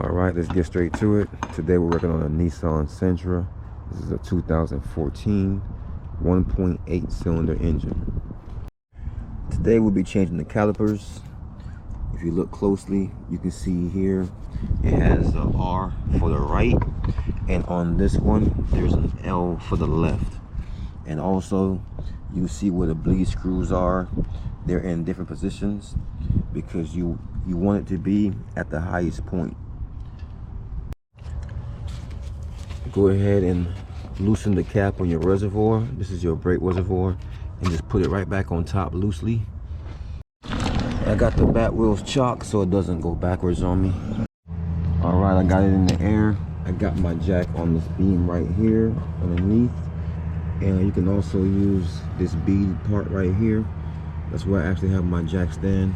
All right, let's get straight to it. Today we're working on a Nissan Sentra. This is a 2014 1.8 cylinder engine. Today we'll be changing the calipers. If you look closely, you can see here it has a R for the right, and on this one there's an L for the left. And also you see where the bleed screws are. They're in different positions because you want it to be at the highest point. Go ahead and loosen the cap on your reservoir. This is your brake reservoir, and just put it right back on top loosely. I got the back wheels chocked so it doesn't go backwards on me. All right, I got it in the air. I got my jack on this beam right here underneath, and you can also use this bead part right here. That's where I actually have my jack stand.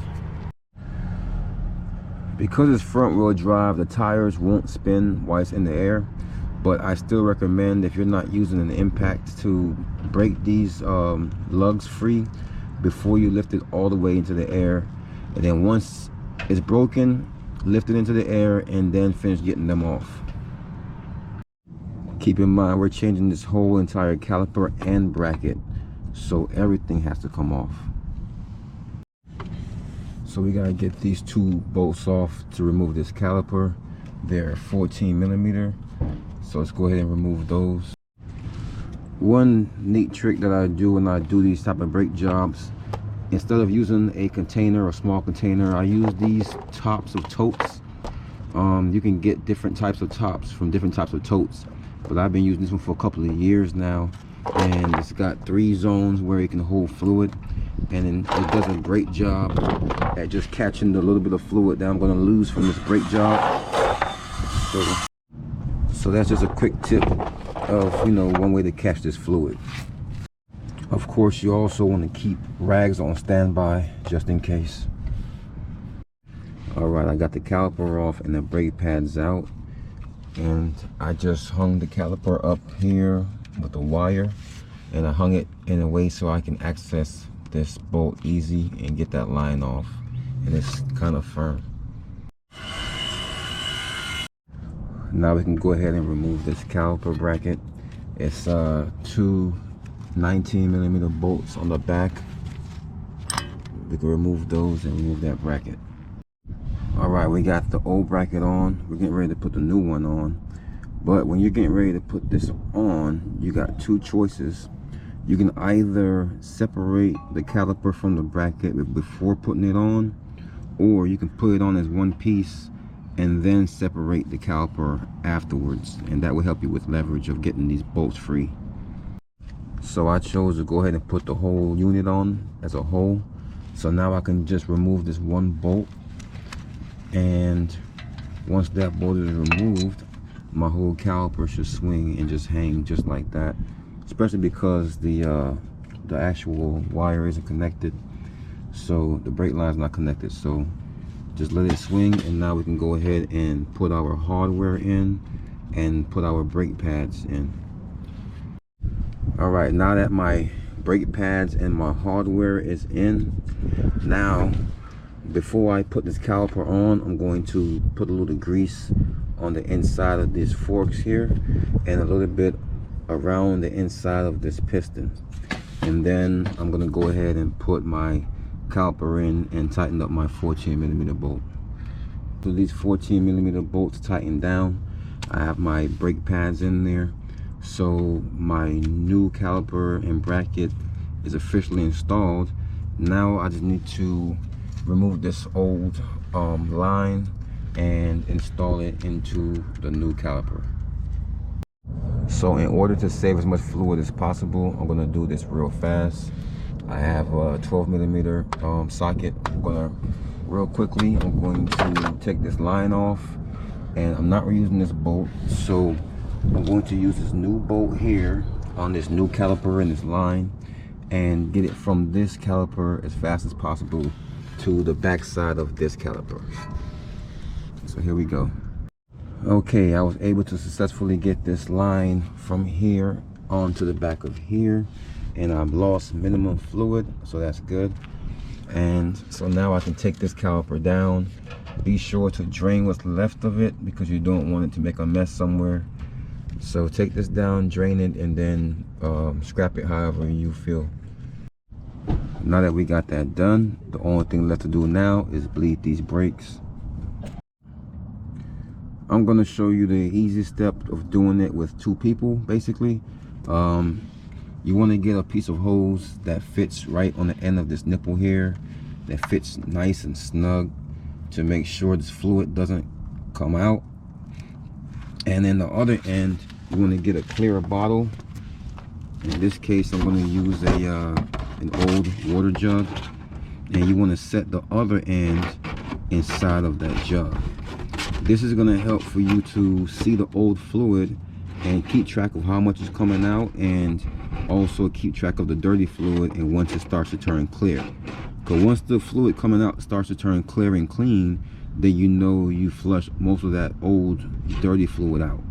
Because it's front wheel drive, the tires won't spin while it's in the air, but I still recommend, if you're not using an impact, to break these lugs free before you lift it all the way into the air. And then once it's broken, lift it into the air and then finish getting them off. Keep in mind, we're changing this whole entire caliper and bracket, so everything has to come off. So we gotta get these two bolts off to remove this caliper. They're 14mm, so let's go ahead and remove those. One neat trick that I do when I do these type of brake jobs, instead of using a container or small container, I use these tops of totes. You can get different types of tops from different types of totes, but I've been using this one for a couple of years now, and it's got 3 zones where it can hold fluid, and it does a great job at just catching the little bit of fluid that I'm going to lose from this brake job. So that's just a quick tip of, one way to catch this fluid. Of course, you also want to keep rags on standby just in case. All right, I got the caliper off and the brake pads out, and I just hung the caliper up here with a wire, and I hung it in a way so I can access this bolt easy and get that line off, and it's kind of firm. Now we can go ahead and remove this caliper bracket. It's 2 19mm bolts on the back. We can remove those and remove that bracket. All right, we got the old bracket on. We're getting ready to put the new one on. But when you're getting ready to put this on, you got 2 choices. You can either separate the caliper from the bracket before putting it on, or you can put it on as one piece and then separate the caliper afterwards, and that will help you with leverage of getting these bolts free. So I chose to go ahead and put the whole unit on as a whole. So now I can just remove this one bolt, and once that bolt is removed, my whole caliper should swing and just hang just like that, especially because the actual wire isn't connected, so the brake line is not connected. So just let it swing, and now we can go ahead and put our hardware in and put our brake pads in. All right, now that my brake pads and my hardware is in, now before I put this caliper on, I'm going to put a little grease on the inside of these forks here and a little bit around the inside of this piston, and then I'm going to go ahead and put my caliper in and tighten up my 14mm bolt. So these 14mm bolts tightened down. I have my brake pads in there, so my new caliper and bracket is officially installed. Now I just need to remove this old line and install it into the new caliper. So in order to save as much fluid as possible, I'm going to do this real fast. I have a 12mm socket. I'm gonna real quickly, I'm going to take this line off, and I'm not reusing this bolt, so I'm going to use this new bolt here on this new caliper and this line, and get it from this caliper as fast as possible to the back side of this caliper. So here we go. Okay, I was able to successfully get this line from here onto the back of here, and I've lost minimum fluid, so that's good. And so now I can take this caliper down Be sure to drain what's left of it because you don't want it to make a mess somewhere. So take this down, drain it, and then scrap it however you feel. Now that we got that done, the only thing left to do now is bleed these brakes. I'm gonna show you the easiest step of doing it with two people, basically. You wanna get a piece of hose that fits right on the end of this nipple here, that fits nice and snug to make sure this fluid doesn't come out. And then the other end, you wanna get a clear bottle. In this case, I'm gonna use an old water jug, and you wanna set the other end inside of that jug. This is gonna help for you to see the old fluid and keep track of how much is coming out, and also keep track of the dirty fluid and once it starts to turn clear. Because once the fluid coming out starts to turn clear and clean, then you know you flush most of that old dirty fluid out.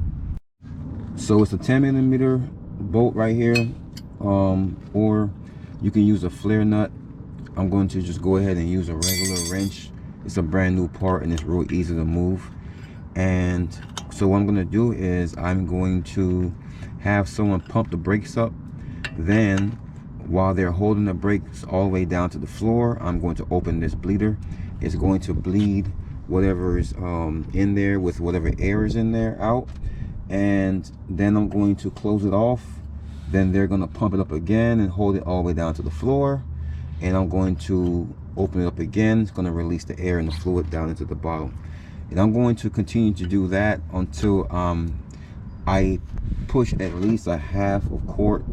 So it's a 10mm bolt right here, or you can use a flare nut. I'm going to just go ahead and use a regular wrench. It's a brand new part and it's real easy to move. And so what I'm going to do is I'm going to have someone pump the brakes up. Then while they're holding the brakes all the way down to the floor, I'm going to open this bleeder. It's going to bleed whatever is in there with whatever air is in there out. And then I'm going to close it off. Then they're going to pump it up again and hold it all the way down to the floor. And I'm going to open it up again. It's going to release the air and the fluid down into the bottle. And I'm going to continue to do that until I push at least a half a quart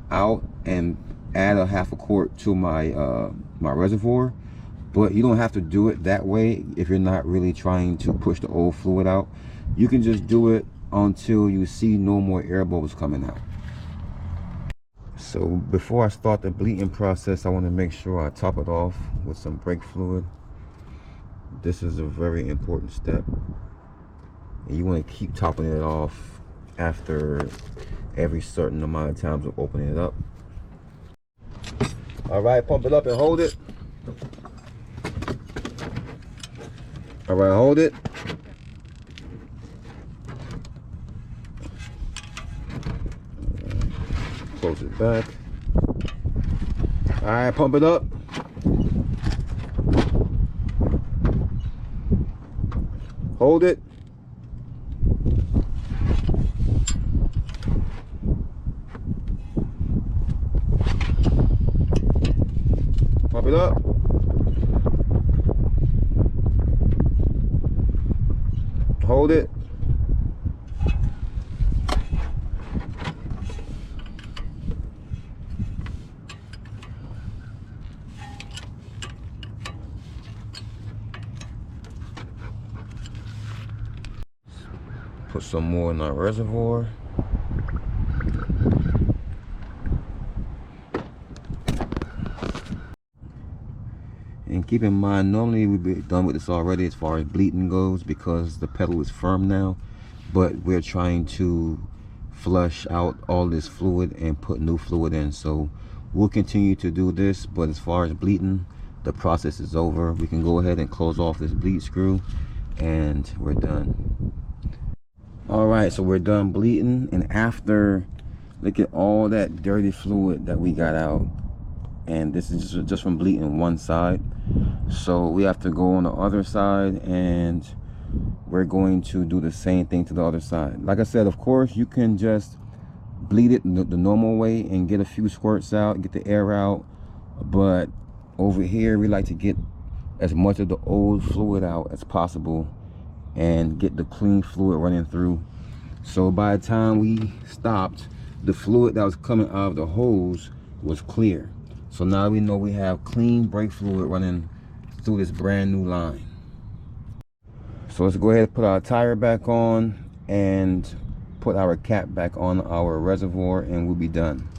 out and add a half a quart to my my reservoir. But you don't have to do it that way if you're not really trying to push the old fluid out. You can just do it until you see no more air bubbles coming out. So before I start the bleeding process, I want to make sure I top it off with some brake fluid. This is a very important step, and you want to keep topping it off after every certain amount of times of opening it up. All right, pump it up and hold it. All right, hold it. Close it back. All right, pump it up. Hold it. Pump it up. Hold it. Put some more in our reservoir. And keep in mind, normally we'd be done with this already as far as bleeding goes because the pedal is firm now, but we're trying to flush out all this fluid and put new fluid in. So we'll continue to do this, but as far as bleeding, the process is over. We can go ahead and close off this bleed screw and we're done. All right, so we're done bleeding, and after, look at all that dirty fluid that we got out, and this is just from bleeding one side. So we have to go on the other side, and we're going to do the same thing to the other side. Like I said, of course you can just bleed it the normal way and get a few squirts out, get the air out, but over here we like to get as much of the old fluid out as possible and get the clean fluid running through. So by the time we stopped, the fluid that was coming out of the hose was clear. So now we know we have clean brake fluid running through this brand new line. So let's go ahead and put our tire back on and put our cap back on our reservoir, and we'll be done.